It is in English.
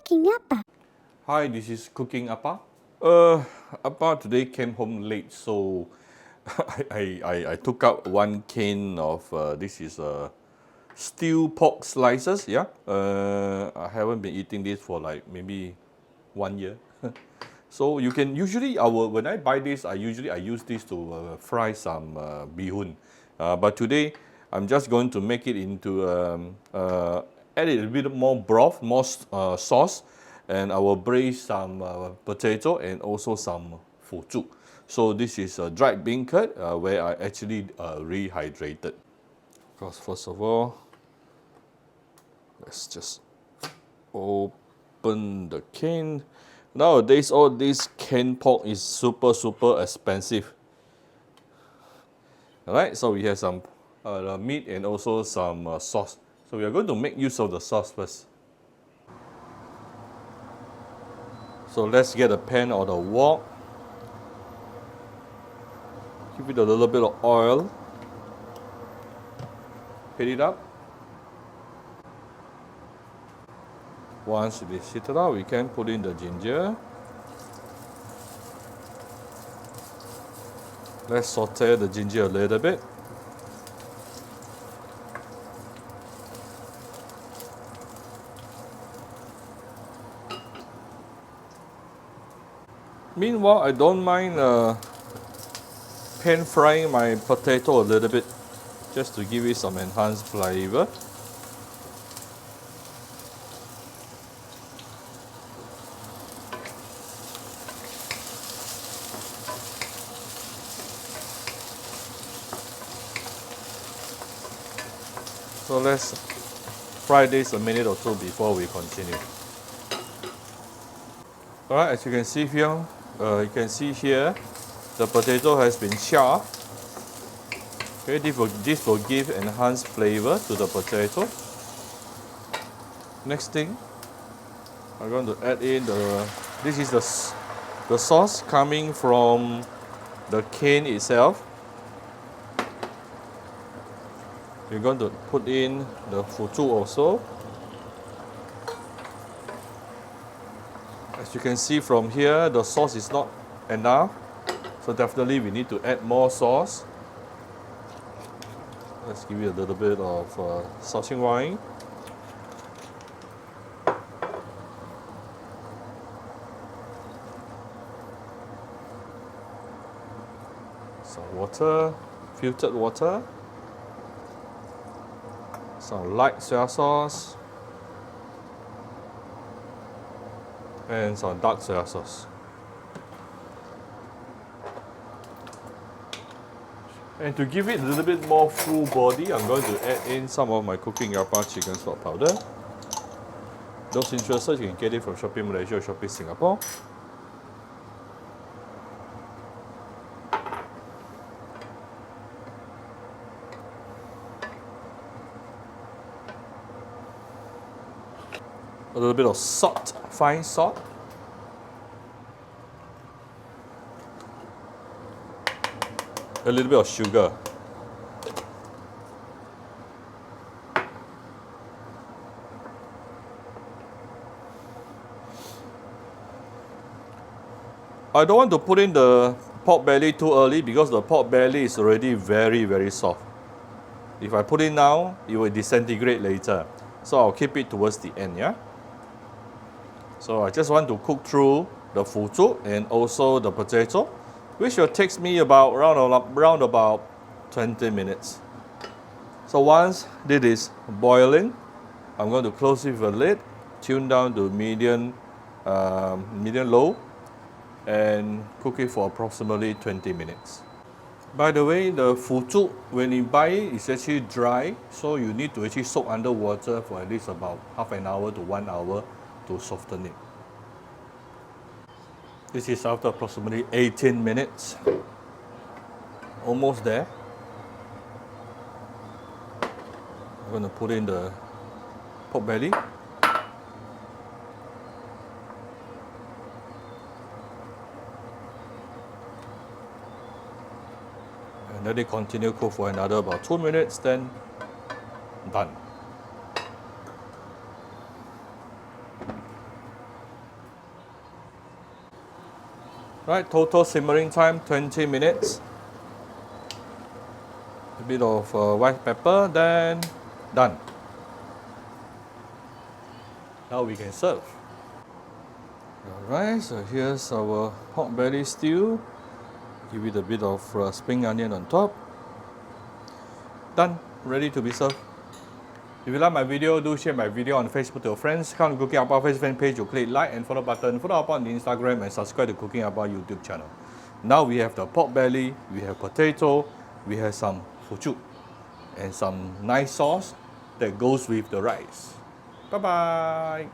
cooking apa? Hi, this is Cooking Appa. Appa today came home late, so I took out one can of this is stewed pork slices. Yeah, I haven't been eating this for like maybe 1 year. So you can usually when I buy this, I use this to fry some bihun. But today I'm just going to make it into add it a bit more broth, more sauce, and I will braise some potato and also some fuzu. So this is a dried bean curd where I actually rehydrated. Because first of all, let's just open the can. Nowadays, all this canned pork is super expensive. All right, so we have some meat and also some sauce. So we are going to make use of the sauce first. So let's get a pan or the wok. Give it a little bit of oil. Heat it up. Once it is heated up, we can put in the ginger. Let's saute the ginger a little bit. Meanwhile, I don't mind pan frying my potato a little bit, just to give it some enhanced flavor. So let's fry this a minute or two before we continue. Alright, as you can see here, the potato has been charred. Okay, this will give enhanced flavor to the potato. Next thing, I'm going to add in this is the sauce coming from the can itself. You're going to put in the fuzu also. As you can see from here, the sauce is not enough, so definitely we need to add more sauce. Let's give it a little bit of saucing wine. Some water, filtered water. Some light soy sauce. And some dark soy sauce. And to give it a little bit more full body, I'm going to add in some of my Cooking Appa chicken stock powder. Those interested, you can get it from Shopee Malaysia or Shopee Singapore. A little bit of salt, fine salt. A little bit of sugar. I don't want to put in the pork belly too early because the pork belly is already very soft. If I put it now, it will disintegrate later. So I'll keep it towards the end, yeah? So I just want to cook through the fuzu and also the potato, which will take me about around about 20 minutes. So once this is boiling, I'm going to close it with a lid, tune down to medium low, and cook it for approximately 20 minutes. By the way, the fuzu, when you buy it, it's actually dry, so you need to actually soak under water for at least about half an hour to 1 hour to soften it. This is after approximately 18 minutes. Almost there. I'm going to put in the pork belly. And let it continue cook for another about 2 minutes, then done. Right, total simmering time 20 minutes. A bit of white pepper, then done. Now we can serve. Alright, so here's our pork belly stew. Give it a bit of spring onion on top. Done, ready to be served. If you like my video, do share my video on Facebook to your friends. Come to Cooking Appa Facebook fan page, you click like and follow button. Follow Appa on the Instagram and subscribe to Cooking Appa YouTube channel. Now we have the pork belly, we have potato, we have some fuchu, and some nice sauce that goes with the rice. Bye bye.